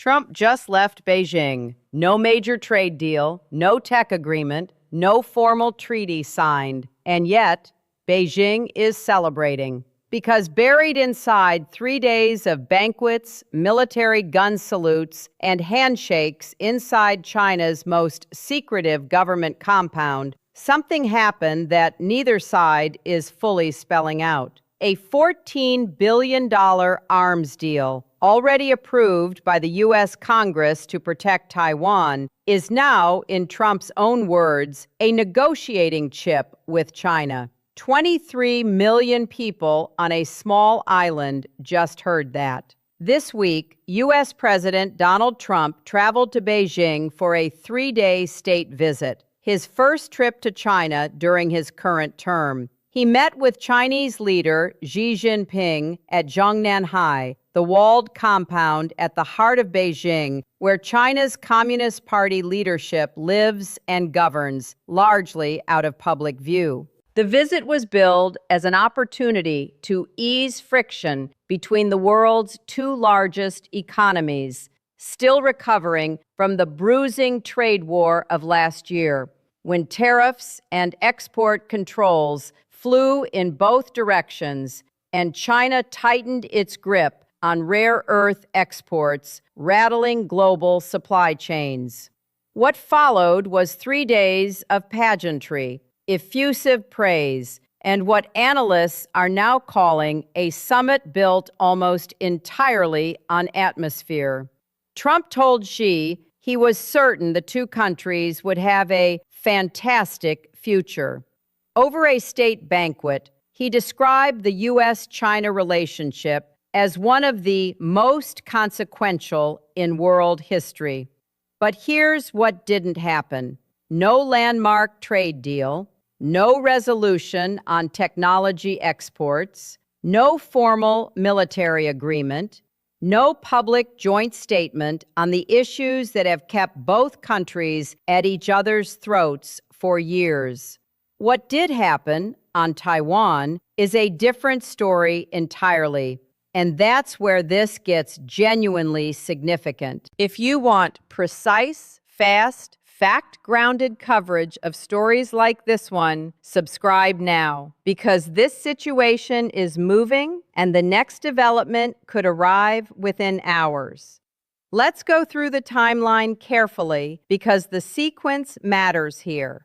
Trump just left Beijing. No major trade deal, no tech agreement, no formal treaty signed. And yet, Beijing is celebrating. Because buried inside 3 days of banquets, military gun salutes, and handshakes inside China's most secretive government compound, something happened that neither side is fully spelling out. A $14 billion arms deal, already approved by the U.S. Congress to protect Taiwan, is now, in Trump's own words, a negotiating chip with China. 23 million people on a small island just heard that. This week, U.S. President Donald Trump traveled to Beijing for a 3-day state visit, his first trip to China during his current term. He met with Chinese leader Xi Jinping at Zhongnanhai, the walled compound at the heart of Beijing, where China's Communist Party leadership lives and governs, largely out of public view. The visit was billed as an opportunity to ease friction between the world's two largest economies, still recovering from the bruising trade war of last year, when tariffs and export controls flew in both directions and China tightened its grip on rare earth exports, rattling global supply chains. What followed was 3 days of pageantry, effusive praise, and what analysts are now calling a summit built almost entirely on atmosphere. Trump told Xi he was certain the two countries would have a fantastic future. Over a state banquet, he described the U.S.-China relationship as one of the most consequential in world history. But here's what didn't happen. No landmark trade deal, no resolution on technology exports, no formal military agreement, no public joint statement on the issues that have kept both countries at each other's throats for years. What did happen on Taiwan is a different story entirely, and that's where this gets genuinely significant. If you want precise, fast, fact-grounded coverage of stories like this one, subscribe now, because this situation is moving and the next development could arrive within hours. Let's go through the timeline carefully because the sequence matters here.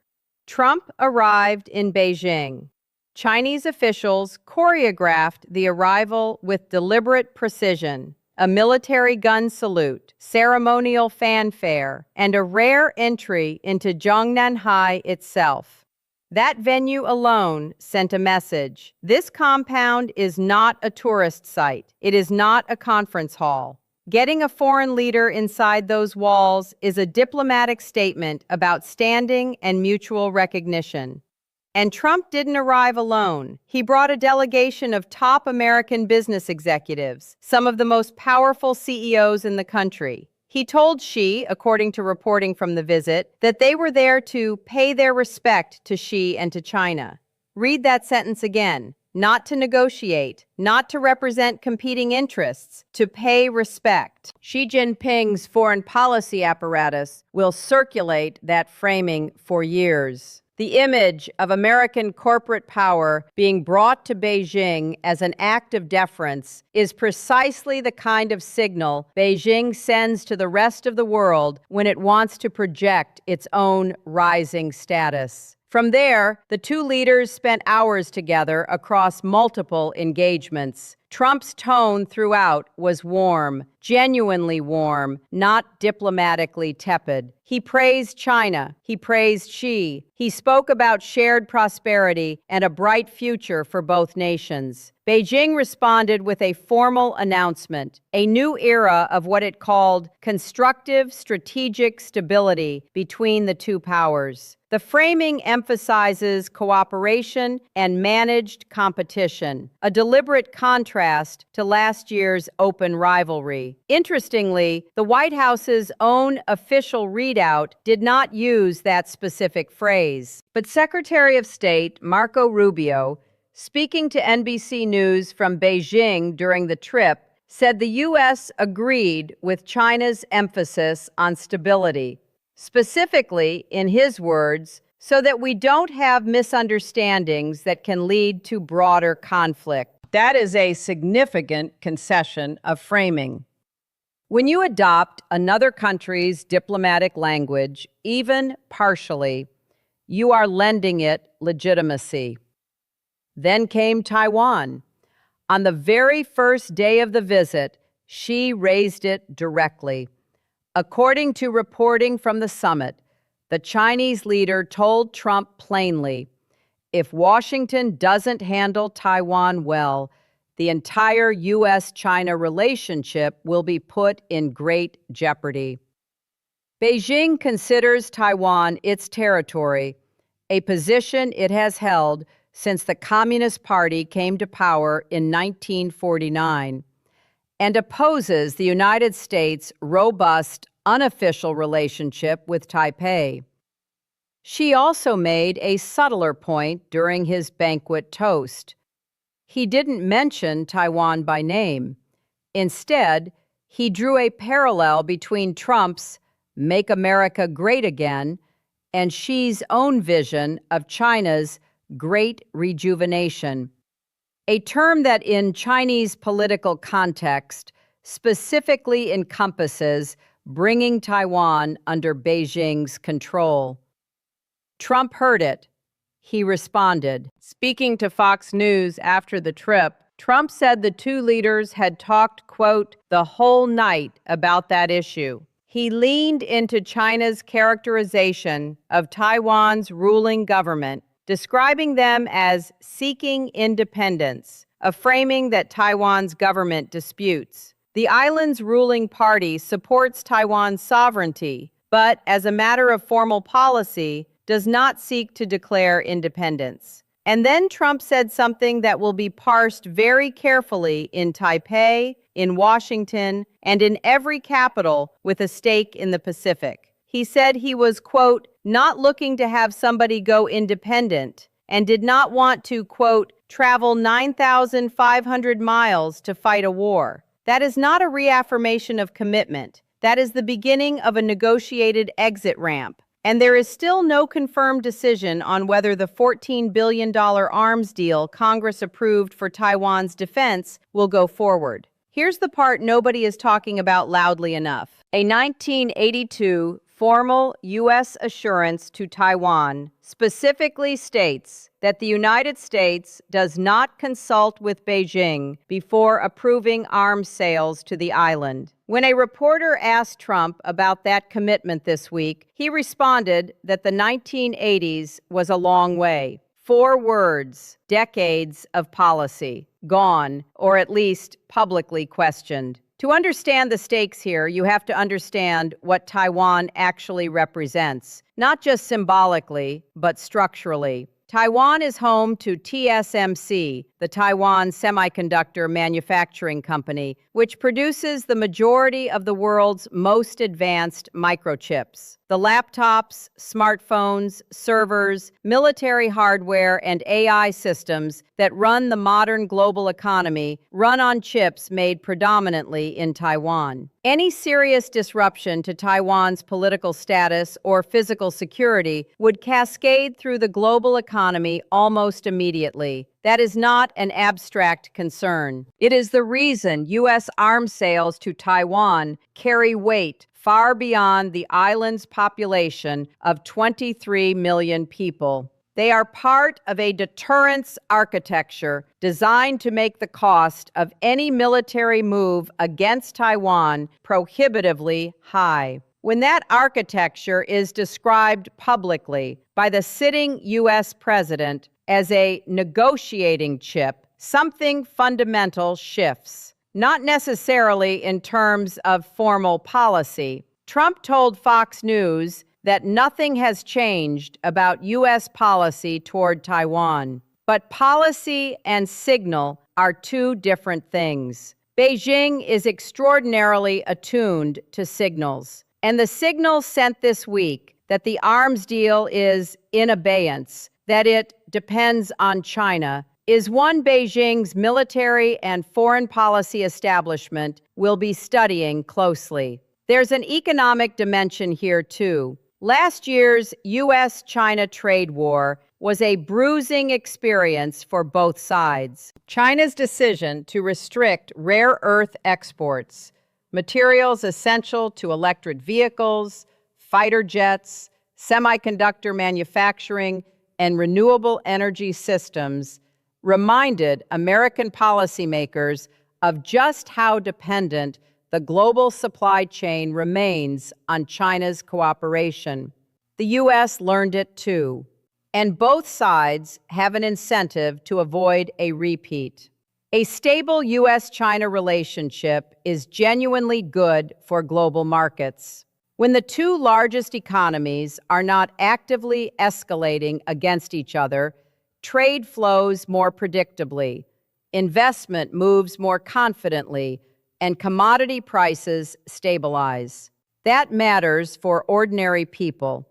Trump arrived in Beijing. Chinese officials choreographed the arrival with deliberate precision. A military gun salute, ceremonial fanfare, and a rare entry into Zhongnanhai itself. That venue alone sent a message. This compound is not a tourist site. It is not a conference hall. Getting a foreign leader inside those walls is a diplomatic statement about standing and mutual recognition. And Trump didn't arrive alone. He brought a delegation of top American business executives, some of the most powerful CEOs in the country. He told Xi, according to reporting from the visit, that they were there to pay their respect to Xi and to China. Read that sentence again. Not to negotiate, not to represent competing interests, to pay respect. Xi Jinping's foreign policy apparatus will circulate that framing for years. The image of American corporate power being brought to Beijing as an act of deference is precisely the kind of signal Beijing sends to the rest of the world when it wants to project its own rising status. From there, the two leaders spent hours together across multiple engagements. Trump's tone throughout was warm, genuinely warm, not diplomatically tepid. He praised China. He praised Xi. He spoke about shared prosperity and a bright future for both nations. Beijing responded with a formal announcement, a new era of what it called constructive strategic stability between the two powers. The framing emphasizes cooperation and managed competition, a deliberate contrast to last year's open rivalry. Interestingly, the White House's own official readout did not use that specific phrase. But Secretary of State Marco Rubio, speaking to NBC News from Beijing during the trip, said the U.S. agreed with China's emphasis on stability, specifically, in his words, so that we don't have misunderstandings that can lead to broader conflict. That is a significant concession of framing. When you adopt another country's diplomatic language, even partially, you are lending it legitimacy. Then came Taiwan. On the very first day of the visit, Xi raised it directly. According to reporting from the summit, the Chinese leader told Trump plainly, if Washington doesn't handle Taiwan well, the entire U.S.-China relationship will be put in great jeopardy. Beijing considers Taiwan its territory, a position it has held since the Communist Party came to power in 1949, and opposes the United States' robust, unofficial relationship with Taipei. Xi also made a subtler point during his banquet toast. He didn't mention Taiwan by name. Instead, he drew a parallel between Trump's "Make America Great Again" and Xi's own vision of China's Great Rejuvenation, a term that in Chinese political context specifically encompasses bringing Taiwan under Beijing's control. Trump heard it. He responded. Speaking to Fox News after the trip, Trump said the two leaders had talked, quote, the whole night about that issue. He leaned into China's characterization of Taiwan's ruling government, describing them as seeking independence, a framing that Taiwan's government disputes. The island's ruling party supports Taiwan's sovereignty, but as a matter of formal policy, does not seek to declare independence. And then Trump said something that will be parsed very carefully in Taipei, in Washington, and in every capital with a stake in the Pacific. He said he was, quote, not looking to have somebody go independent and did not want to, quote, travel 9,500 miles to fight a war. That is not a reaffirmation of commitment. That is the beginning of a negotiated exit ramp. And there is still no confirmed decision on whether the $14 billion arms deal Congress approved for Taiwan's defense will go forward. Here's the part nobody is talking about loudly enough. A 1982 formal U.S. assurance to Taiwan specifically states that the United States does not consult with Beijing before approving arms sales to the island. When a reporter asked Trump about that commitment this week, he responded that the 1980s was a long way. 4 words, decades of policy, gone, or at least publicly questioned. To understand the stakes here, you have to understand what Taiwan actually represents, not just symbolically, but structurally. Taiwan is home to TSMC, the Taiwan Semiconductor Manufacturing Company, which produces the majority of the world's most advanced microchips. The laptops, smartphones, servers, military hardware, and AI systems that run the modern global economy run on chips made predominantly in Taiwan. Any serious disruption to Taiwan's political status or physical security would cascade through the global economy almost immediately. That is not an abstract concern. It is the reason U.S. arms sales to Taiwan carry weight far beyond the island's population of 23 million people. They are part of a deterrence architecture designed to make the cost of any military move against Taiwan prohibitively high. When that architecture is described publicly by the sitting U.S. president as a negotiating chip, something fundamental shifts. Not necessarily in terms of formal policy. Trump told Fox News that nothing has changed about U.S. policy toward Taiwan. But policy and signal are two different things. Beijing is extraordinarily attuned to signals. And the signal sent this week that the arms deal is in abeyance, that it depends on China, is one Beijing's military and foreign policy establishment will be studying closely. There's an economic dimension here, too. Last year's U.S.-China trade war was a bruising experience for both sides. China's decision to restrict rare earth exports, materials essential to electric vehicles, fighter jets, semiconductor manufacturing, and renewable energy systems, reminded American policymakers of just how dependent the global supply chain remains on China's cooperation. The U.S. learned it too, and both sides have an incentive to avoid a repeat. A stable U.S.-China relationship is genuinely good for global markets. When the two largest economies are not actively escalating against each other, trade flows more predictably, investment moves more confidently, and commodity prices stabilize. That matters for ordinary people,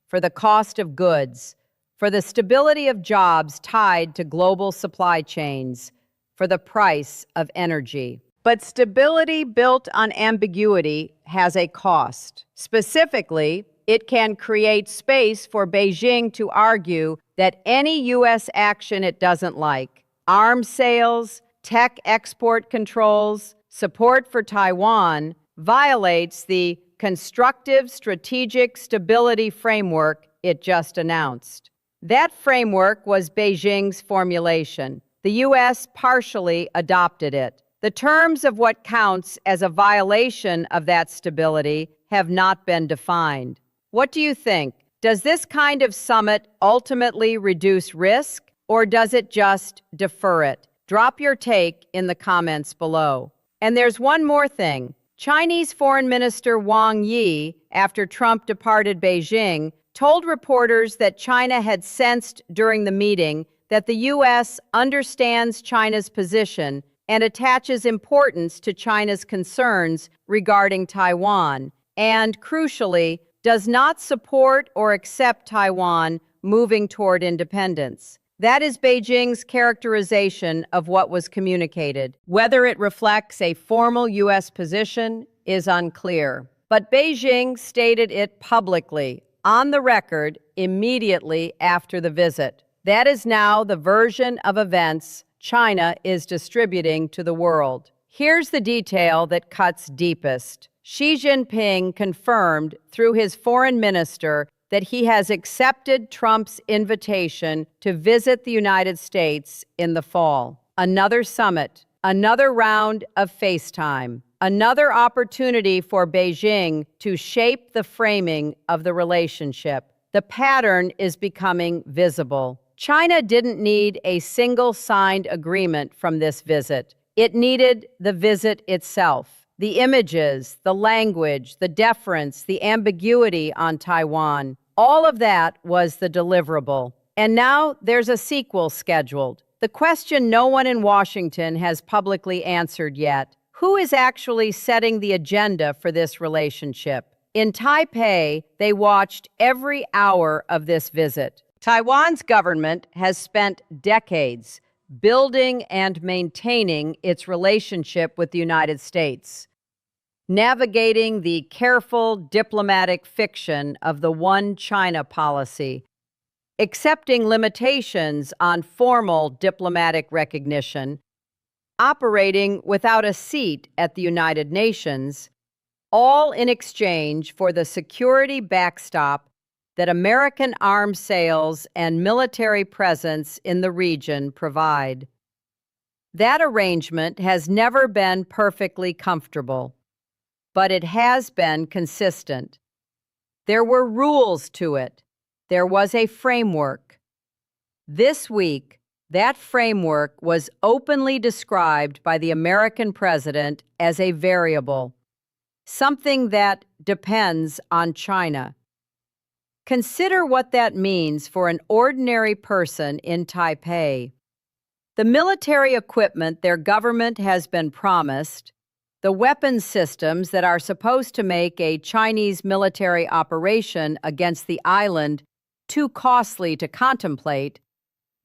for the cost of goods, for the stability of jobs tied to global supply chains, for the price of energy. But stability built on ambiguity has a cost. Specifically, it can create space for Beijing to argue that any U.S. action it doesn't like, arms sales, tech export controls, support for Taiwan, violates the constructive strategic stability framework it just announced. That framework was Beijing's formulation. The U.S. partially adopted it. The terms of what counts as a violation of that stability have not been defined. What do you think? Does this kind of summit ultimately reduce risk, or does it just defer it? Drop your take in the comments below. And there's one more thing. Chinese Foreign Minister Wang Yi, after Trump departed Beijing, told reporters that China had sensed during the meeting that the U.S. understands China's position and attaches importance to China's concerns regarding Taiwan, and, crucially, does not support or accept Taiwan moving toward independence. That is Beijing's characterization of what was communicated. Whether it reflects a formal U.S. position is unclear. But Beijing stated it publicly, on the record, immediately after the visit. That is now the version of events China is distributing to the world. Here's the detail that cuts deepest. Xi Jinping confirmed through his foreign minister that he has accepted Trump's invitation to visit the United States in the fall. Another summit, another round of FaceTime, another opportunity for Beijing to shape the framing of the relationship. The pattern is becoming visible. China didn't need a single signed agreement from this visit. It needed the visit itself. The images, the language, the deference, the ambiguity on Taiwan, all of that was the deliverable. And now there's a sequel scheduled. The question no one in Washington has publicly answered yet: who is actually setting the agenda for this relationship? In Taipei, they watched every hour of this visit. Taiwan's government has spent decades building and maintaining its relationship with the United States, navigating the careful diplomatic fiction of the One China policy, accepting limitations on formal diplomatic recognition, operating without a seat at the United Nations, all in exchange for the security backstop that American arms sales and military presence in the region provide. That arrangement has never been perfectly comfortable, but it has been consistent. There were rules to it. There was a framework. This week, that framework was openly described by the American president as a variable, something that depends on China. Consider what that means for an ordinary person in Taipei. The military equipment their government has been promised, the weapons systems that are supposed to make a Chinese military operation against the island too costly to contemplate,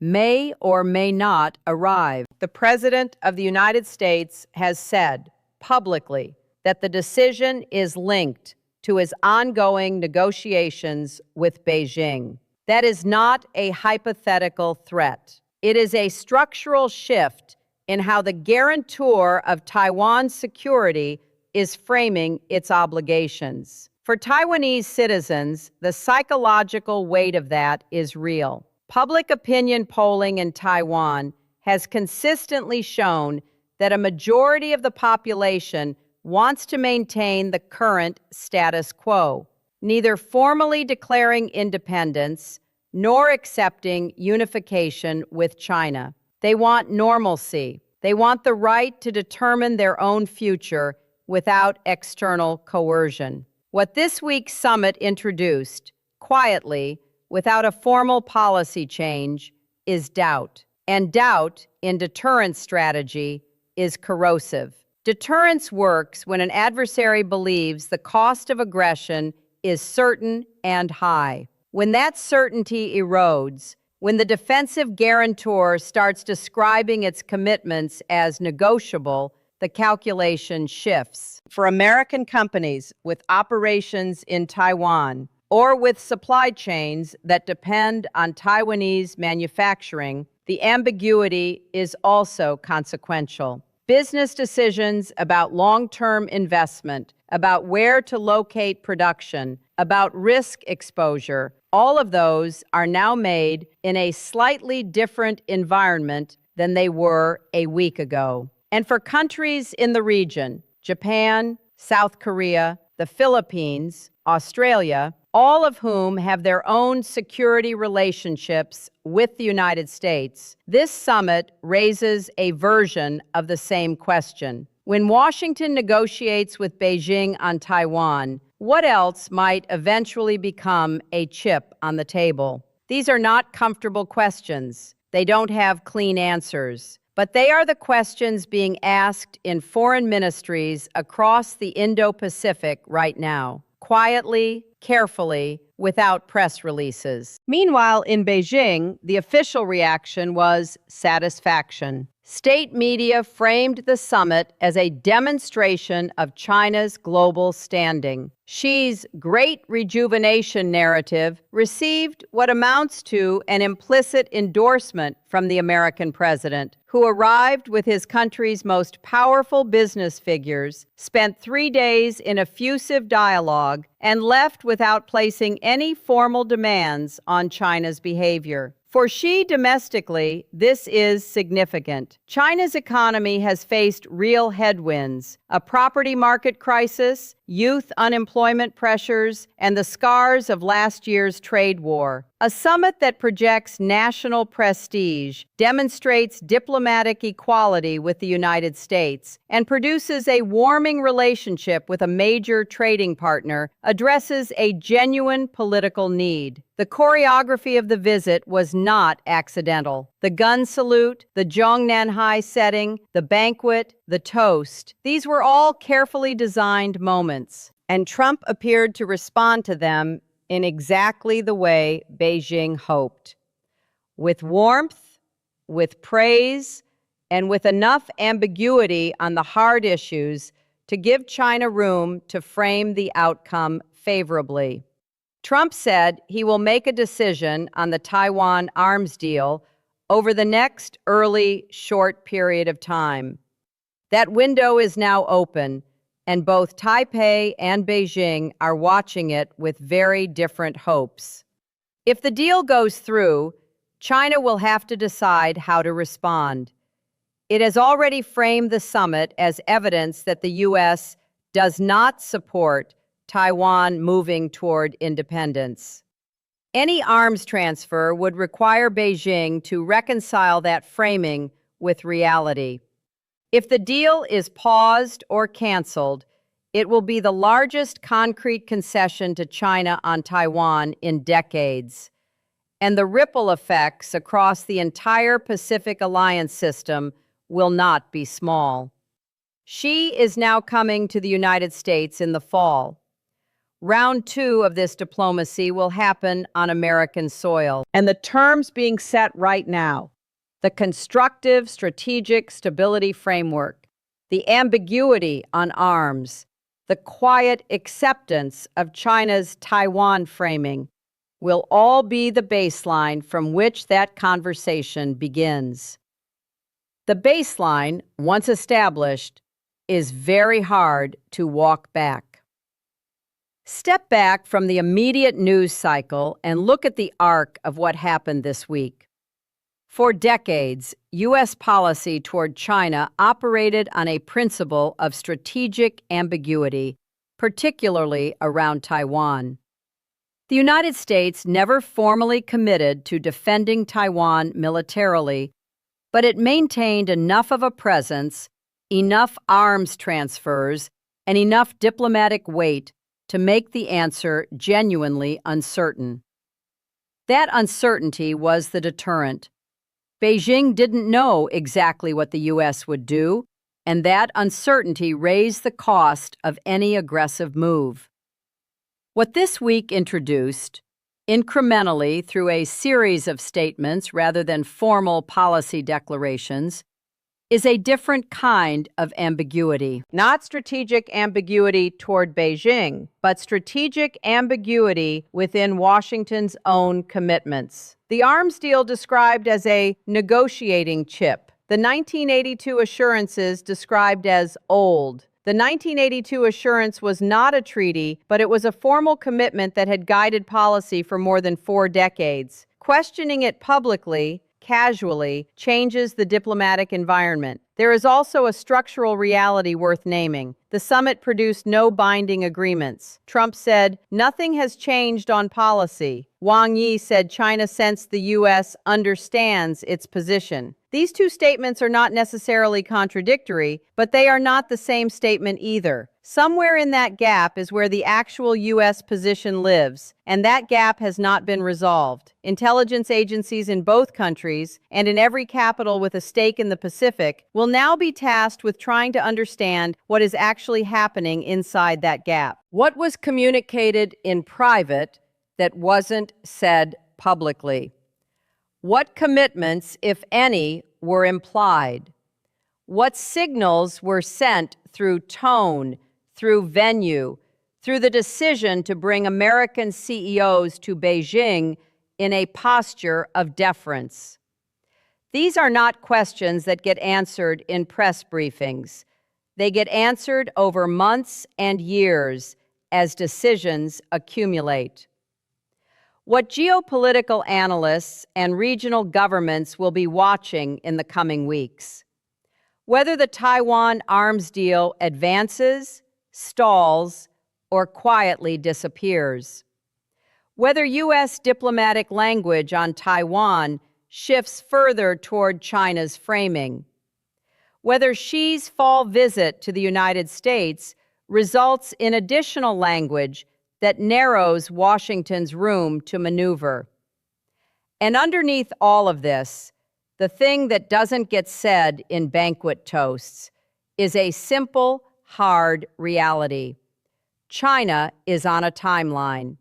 may or may not arrive. The President of the United States has said publicly that the decision is linked to his ongoing negotiations with Beijing. That is not a hypothetical threat. It is a structural shift in how the guarantor of Taiwan's security is framing its obligations. For Taiwanese citizens, the psychological weight of that is real. Public opinion polling in Taiwan has consistently shown that a majority of the population wants to maintain the current status quo, neither formally declaring independence nor accepting unification with China. They want normalcy. They want the right to determine their own future without external coercion. What this week's summit introduced, quietly, without a formal policy change, is doubt. And doubt in deterrence strategy is corrosive. Deterrence works when an adversary believes the cost of aggression is certain and high. When that certainty erodes, when the defensive guarantor starts describing its commitments as negotiable, the calculation shifts. For American companies with operations in Taiwan or with supply chains that depend on Taiwanese manufacturing, the ambiguity is also consequential. Business decisions about long-term investment, about where to locate production, about risk exposure, all of those are now made in a slightly different environment than they were a week ago. And for countries in the region, Japan, South Korea, the Philippines, Australia, all of whom have their own security relationships with the United States, this summit raises a version of the same question. When Washington negotiates with Beijing on Taiwan, what else might eventually become a chip on the table? These are not comfortable questions. They don't have clean answers. But they are the questions being asked in foreign ministries across the Indo-Pacific right now, quietly, carefully, without press releases. Meanwhile, in Beijing, the official reaction was satisfaction. State media framed the summit as a demonstration of China's global standing. Xi's great rejuvenation narrative received what amounts to an implicit endorsement from the American president, who arrived with his country's most powerful business figures, spent 3 days in effusive dialogue, and left without placing any formal demands on China's behavior. For Xi domestically, this is significant. China's economy has faced real headwinds, a property market crisis, youth unemployment pressures, and the scars of last year's trade war. A summit that projects national prestige, demonstrates diplomatic equality with the United States, and produces a warming relationship with a major trading partner, addresses a genuine political need. The choreography of the visit was not accidental. The gun salute, the Zhongnanhai setting, the banquet, the toast, these were all carefully designed moments, and Trump appeared to respond to them in exactly the way Beijing hoped. With warmth, with praise, and with enough ambiguity on the hard issues to give China room to frame the outcome favorably. Trump said he will make a decision on the Taiwan arms deal over the next early, short period of time. That window is now open, and both Taipei and Beijing are watching it with very different hopes. If the deal goes through, China will have to decide how to respond. It has already framed the summit as evidence that the U.S. does not support Taiwan moving toward independence. Any arms transfer would require Beijing to reconcile that framing with reality. If the deal is paused or canceled, it will be the largest concrete concession to China on Taiwan in decades, and the ripple effects across the entire Pacific Alliance system will not be small. Xi is now coming to the United States in the fall. Round 2 of this diplomacy will happen on American soil. And the terms being set right now: the constructive strategic stability framework, the ambiguity on arms, the quiet acceptance of China's Taiwan framing, will all be the baseline from which that conversation begins. The baseline, once established, is very hard to walk back. Step back from the immediate news cycle and look at the arc of what happened this week. For decades, U.S. policy toward China operated on a principle of strategic ambiguity, particularly around Taiwan. The United States never formally committed to defending Taiwan militarily, but it maintained enough of a presence, enough arms transfers, and enough diplomatic weight to make the answer genuinely uncertain. That uncertainty was the deterrent. Beijing didn't know exactly what the U.S. would do, and that uncertainty raised the cost of any aggressive move. What this week introduced, incrementally through a series of statements rather than formal policy declarations, is a different kind of ambiguity. Not strategic ambiguity toward Beijing, but strategic ambiguity within Washington's own commitments. The arms deal described as a negotiating chip. The 1982 assurances described as old. The 1982 assurance was not a treaty, but it was a formal commitment that had guided policy for more than 4 decades. Questioning it publicly, casually, changes the diplomatic environment. There is also a structural reality worth naming. The summit produced no binding agreements. Trump said, "Nothing has changed on policy." Wang Yi said China sensed the U.S. understands its position. These two statements are not necessarily contradictory, but they are not the same statement either. Somewhere in that gap is where the actual U.S. position lives, and that gap has not been resolved. Intelligence agencies in both countries, and in every capital with a stake in the Pacific, will now be tasked with trying to understand what is actually happening inside that gap. What was communicated in private that wasn't said publicly? What commitments, if any, were implied? What signals were sent through tone, through venue, through the decision to bring American CEOs to Beijing in a posture of deference? These are not questions that get answered in press briefings. They get answered over months and years as decisions accumulate. What geopolitical analysts and regional governments will be watching in the coming weeks: whether the Taiwan arms deal advances, stalls, or quietly disappears; whether U.S. diplomatic language on Taiwan shifts further toward China's framing; whether Xi's fall visit to the United States results in additional language that narrows Washington's room to maneuver. And underneath all of this, the thing that doesn't get said in banquet toasts is a simple, hard reality. China is on a timeline.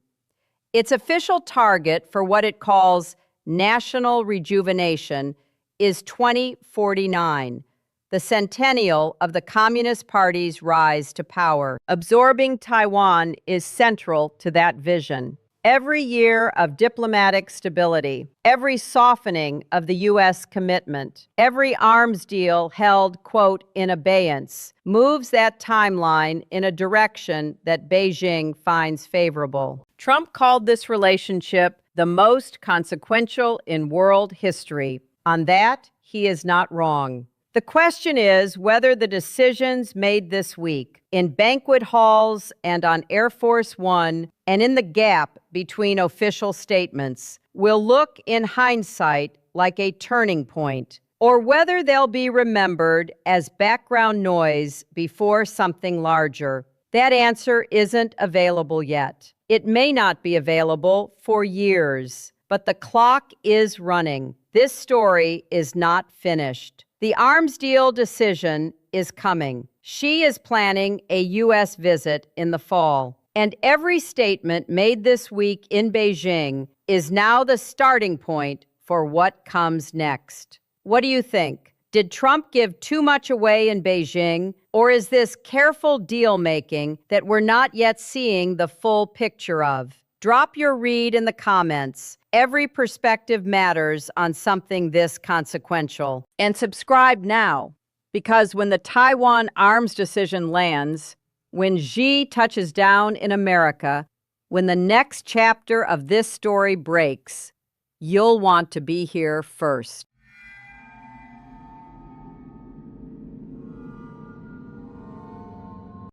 Its official target for what it calls national rejuvenation is 2049, the centennial of the Communist Party's rise to power. Absorbing Taiwan is central to that vision. Every year of diplomatic stability, every softening of the U.S. commitment, every arms deal held, quote, in abeyance, moves that timeline in a direction that Beijing finds favorable. Trump called this relationship the most consequential in world history. On that, he is not wrong. The question is whether the decisions made this week in banquet halls and on Air Force One and in the gap between official statements will look in hindsight like a turning point, or whether they'll be remembered as background noise before something larger. That answer isn't available yet. It may not be available for years, but the clock is running. This story is not finished. The arms deal decision is coming. Xi is planning a U.S. visit in the fall. And every statement made this week in Beijing is now the starting point for what comes next. What do you think? Did Trump give too much away in Beijing, or is this careful deal-making that we're not yet seeing the full picture of? Drop your read in the comments. Every perspective matters on something this consequential. And subscribe now, because when the Taiwan arms decision lands, when Xi touches down in America, when the next chapter of this story breaks, you'll want to be here first.